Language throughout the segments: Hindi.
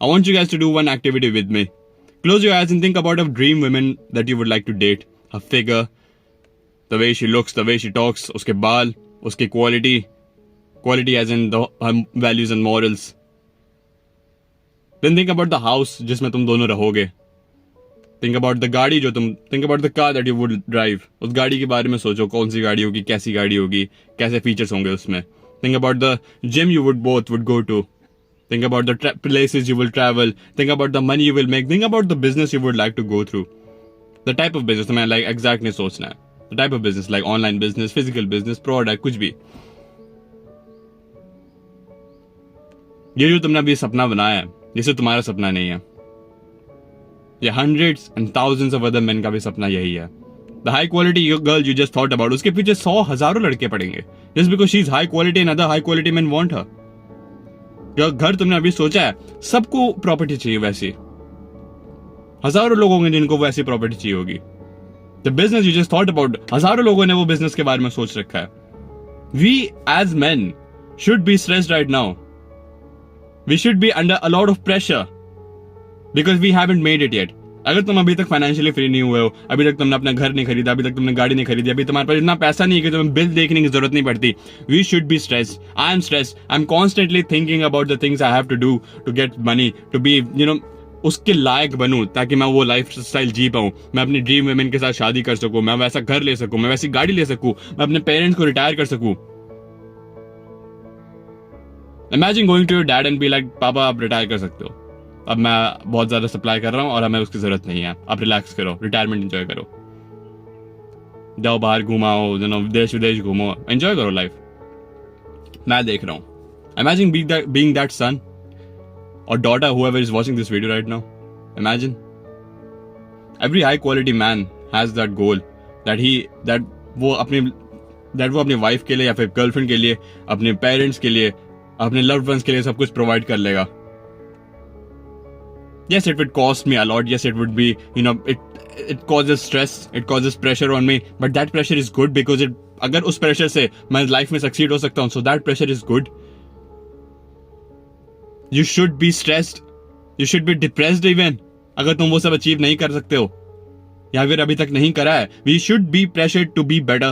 I want you guys to do one activity with me. Close your eyes and think about a dream woman that you would like to date. Her figure, the way she looks, the way she talks, uske baal, uski quality as in her values and morals. Then think about the house जिसमें तुम दोनों रहोगे. Think about the गाड़ी जो तुम think about the car that you would drive. उस गाड़ी के बारे में सोचो, कौन सी गाड़ी होगी, कैसी गाड़ी होगी, कैसे फीचर्स होंगे उसमें. Think about the gym you both would go to. Think about the places you will travel. Think about the money you will make. Think about the business you would like to go through. The type of business तुम्हें like exact नहीं सोचना है. The type of business like online business, physical business, product, कुछ भी. ये जो तुमने अभी सपना बनाया है, ये सिर्फ तुम्हारा सपना नहीं है. ये hundreds and thousands of other men का भी सपना यही है. The high quality girl you just thought about, उसके पीछे 100 हजारों लड़के पड़ेंगे. Just because she's high quality and other high quality men want her. जो घर तुमने अभी सोचा है, सबको प्रॉपर्टी चाहिए वैसी. हजारों लोग होंगे जिनको वैसी प्रॉपर्टी चाहिए होगी. The business you just thought about, हजारों लोगों ने वो बिजनेस के बारे में सोच रखा है. We as men should be stressed right now. We should be under a lot of pressure because we haven't made it yet. अगर तुम अभी तक फाइनेंशियली फ्री नहीं हुए हो, अभी तक तुमने अपना घर नहीं खरीदा, अभी तक तुमने गाड़ी नहीं खरीदी, अभी तुम्हारे पास इतना पैसा नहीं है कि तुम्हें बिल देखने की जरूरत नहीं पड़ती. We should be stressed. I am stressed. I am constantly thinking about the things I have to do to get money, to be उसके लायक बनूं ताकि मैं वो लाइफ स्टाइल जी पाऊं. मैं अपनी ड्रीम वुमेन के साथ शादी कर सकूं, मैं वैसा घर ले सकूं, मैं वैसी गाड़ी ले सकूं, मैं अपने पेरेंट्स को रिटायर कर सकूं. Imagine going to your dad and be like, पापा आप रिटायर कर सकते हो, अब मैं बहुत ज्यादा सप्लाई कर रहा हूं और हमें उसकी जरूरत नहीं है, आप रिलैक्स करो, रिटायरमेंट एंजॉय करो, जाओ बाहर घुमाओ, देश विदेश घूमो, एंजॉय करो लाइफ. मैं देख रहा हूं. Imagine being that son or daughter, whoever is watching this video right now. Imagine every high quality man has that goal that वो अपनी वाइफ के लिए या फिर गर्लफ्रेंड के लिए, अपने पेरेंट्स के लिए, अपने लव्ड वंस के लिए सब कुछ प्रोवाइड कर लेगा. Yes, it would cost me a lot. Yes, it would be, it causes stress, it causes pressure on me, but that pressure is good because अगर उस प्रेशर से मैं लाइफ में सक्सीड हो सकता हूं, so that pressure is good. You should be stressed. You should be depressed even. अगर तुम वो सब अचीव नहीं कर सकते हो या फिर अभी तक नहीं करा है. We should be pressured to be better.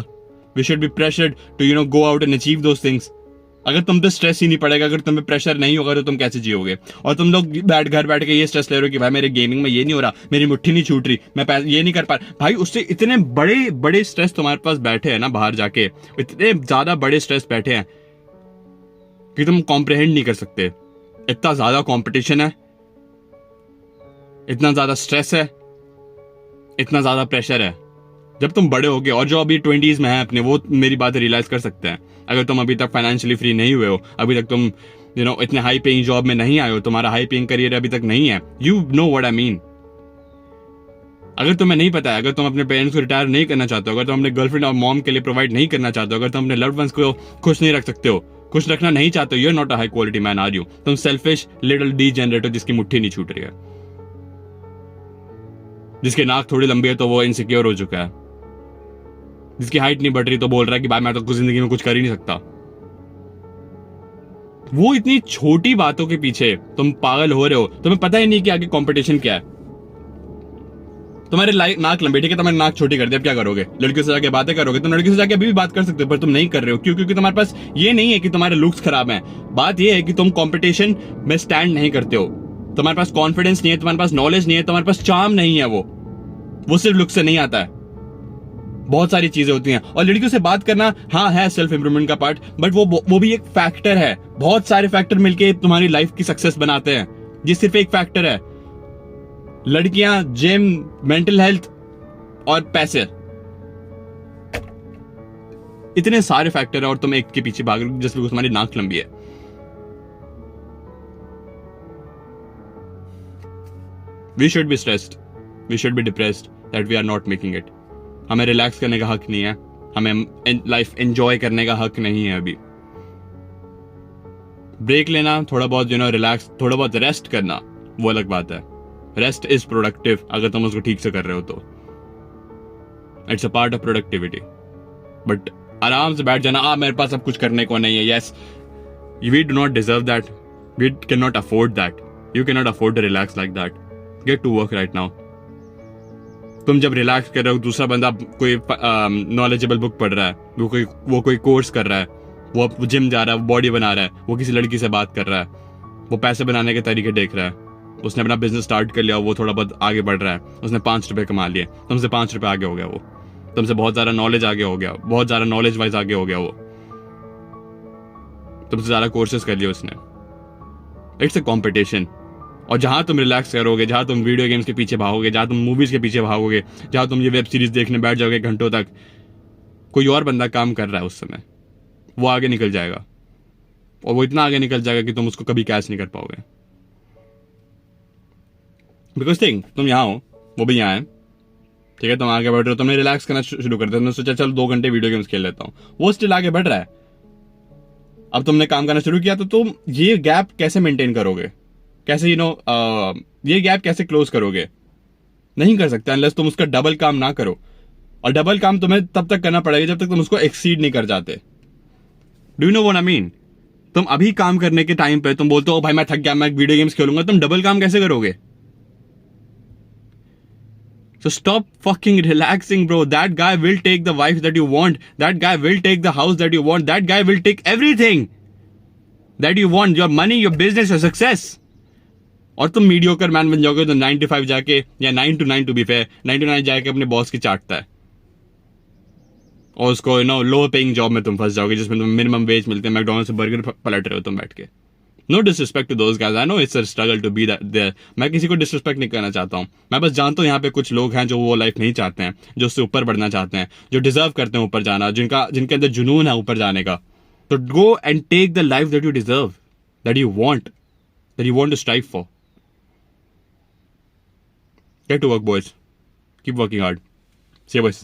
We should be pressured to go out and achieve those things. अगर तुम पे स्ट्रेस ही नहीं पड़ेगा, अगर तुम पे प्रेशर नहीं होगा तो तुम कैसे जियोगे? और तुम लोग घर बैठ के ये स्ट्रेस ले रहे हो कि भाई मेरे गेमिंग में ये नहीं हो रहा, मेरी मुट्ठी नहीं छूट रही, मैं ये नहीं कर पा रहा. भाई उससे इतने बड़े बड़े स्ट्रेस तुम्हारे पास बैठे हैं ना बाहर जाके, इतने ज्यादा बड़े स्ट्रेस बैठे हैं कि तुम कॉम्प्रिहेंड नहीं कर सकते. इतना ज्यादा कंपटीशन है, इतना ज्यादा स्ट्रेस है, इतना ज्यादा प्रेशर है. जब तुम बड़े होगे, और जो अभी 20s में है अपने, वो मेरी बात रियलाइज कर सकते हैं. अगर तुम अभी तक फाइनेंशियली फ्री नहीं हुए हो, अभी तक तुम इतने हाई पेइंग जॉब में नहीं आए हो, तुम्हारा हाई पेइंग करियर अभी तक नहीं है, you know what I mean. अगर तुम्हें नहीं पता है, अगर तुम अपने पेरेंट्स को रिटायर नहीं करना चाहते हो, अगर तुम अपने गर्लफ्रेंड और मॉम के लिए प्रोवाइड नहीं करना चाहते हो, अगर तुम अपने लव्ड वंस को खुश नहीं रख सकते हो, खुश रखना नहीं चाहते हो, you are not a high quality man, are you? तुम सेल्फिश लिटिल डीजेनरेट हो जिसकी मुट्ठी नहीं छूट रही है, जिसकी नाक थोड़ी लंबी है तो वो इनसिक्योर हो चुका है, जिसकी हाइट नहीं बढ़ रही तो बोल रहा है कि भाई मैं तो कुछ जिंदगी में कुछ कर ही नहीं सकता. वो इतनी छोटी बातों के पीछे तुम पागल हो रहे हो, तुम्हें पता ही नहीं कि आगे कंपटीशन क्या है. तुम्हारी नाक लंबी, ठीक है, तुम्हारी नाक छोटी कर दी, अब क्या करोगे? लड़कियों से जाके बातें करोगे? तुम लड़कियों से जाके अभी भी बात कर सकते हो, पर तुम नहीं कर रहे हो. क्यों? क्योंकि तुम्हारे पास ये नहीं है कि तुम्हारे लुक्स खराब हैं. बात ये है कि तुम कंपटीशन में स्टैंड नहीं करते हो, तुम्हारे पास कॉन्फिडेंस नहीं है, तुम्हारे पास नॉलेज नहीं है, तुम्हारे पास चार्म नहीं है. वो सिर्फ लुक से नहीं आता है, बहुत सारी चीजें होती हैं. और लड़कियों से बात करना हाँ है सेल्फ इंप्रूवमेंट का पार्ट, बट वो भी एक फैक्टर है. बहुत सारे फैक्टर मिलके तुम्हारी लाइफ की सक्सेस बनाते हैं, ये सिर्फ एक फैक्टर है. लड़कियां, जिम, मेंटल हेल्थ और पैसे, इतने सारे फैक्टर है और तुम एक के पीछे भाग रहे हो जिस बिकॉज़ तुम्हारी नाक लंबी है. We should be stressed, we should be depressed that we are not making it. हमें रिलैक्स करने का हक नहीं है, हमें लाइफ एंजॉय करने का हक नहीं है. अभी ब्रेक लेना, थोड़ा बहुत रिलैक्स, थोड़ा बहुत रेस्ट करना, वो अलग बात है. रेस्ट इज प्रोडक्टिव अगर तुम उसको ठीक से कर रहे हो तो. It's a part of productivity. But आराम से बैठ जाना, मेरे पास अब कुछ करने को नहीं है, yes, we do not deserve that, we can not afford that. You cannot afford to relax like that. Get to work right now. तुम जब रिलैक्स कर रहे हो, दूसरा बंदा कोई नॉलेजेबल बुक पढ़ रहा है, वो कोई कोर्स कर रहा है, वो जिम जा रहा है, वो बॉडी बना रहा है, वो किसी लड़की से बात कर रहा है, वो पैसे बनाने के तरीके देख रहा है, उसने अपना बिजनेस स्टार्ट कर लिया, वो थोड़ा बहुत आगे बढ़ रहा है, उसने 5 रुपए कमा लिए, तुमसे 5 रुपए आगे हो गया, वो तुमसे बहुत ज्यादा नॉलेज आगे हो गया, बहुत ज्यादा नॉलेज वाइज आगे हो गया, वो तुमसे ज्यादा कोर्सेज कर लिए उसने. It's a competition. और जहां तुम रिलैक्स करोगे, जहां तुम वीडियो गेम्स के पीछे भागोगे, जहां तुम मूवीज के पीछे भागोगे, जहां तुम ये वेब सीरीज देखने बैठ जाओगे घंटों तक, कोई और बंदा काम कर रहा है उस समय, वो आगे निकल जाएगा, और वो इतना आगे निकल जाएगा कि तुम उसको कभी कैच नहीं कर पाओगे. बिकॉज थिंक तुम यहाँ हो, वो भी यहाँ है, ठीक है, तुम आगे बढ़ रहे हो, तुमने रिलैक्स करना शुरू कर दिया, तुमने सोचा चल 2 घंटे वीडियो गेम्स खेल लेता हूँ, वो स्टिल आगे बढ़ रहा है. अब तुमने काम करना शुरू किया, तो तुम ये गैप कैसे मेंटेन करोगे, कैसे ये गैप कैसे क्लोज करोगे? नहीं कर सकते अनलेस तुम उसका डबल काम ना करो. और डबल काम तुम्हें तब तक करना पड़ेगा जब तक तुम उसको एक्सीड नहीं कर जाते. Do you know what I mean? तुम अभी काम करने के टाइम पे तुम बोलते हो भाई मैं थक गया, मैं वीडियो गेम्स खेलूंगा, तुम डबल काम कैसे करोगे? So stop fucking relaxing, bro. That guy will take the wife that you want. That guy will take the house that you want. That guy will take everything that you want. Your money, your business, your success. और तुम मीडियोकर मैन बन जाओगे तो 9 to 5 जाके, या 9 to 9 to be fair, 9 to 9 जाके अपने बॉस की चाटता है, और उसको लोअर पेइंग जॉब में तुम फंस जाओगे जिसमें तुम मिनिमम वेज मिलते हैं, मैकडोनल्ड से बर्गर पलट रहे हो तुम बैठ के. No disrespect to those guys, I know it's a struggle to be there. मैं किसी को डिसरिस्पेक्ट नहीं करना चाहता हूं, मैं बस जानता हूं यहाँ पे कुछ लोग हैं जो वो लाइफ नहीं चाहते हैं, जो उससे ऊपर बढ़ना चाहते हैं, जो डिजर्व करते हैं ऊपर जाना, जिनके अंदर जुनून है ऊपर जाने का. तो go and take the life that you deserve, that you want to strive for. Get to work, boys. Keep working hard. See you, boys.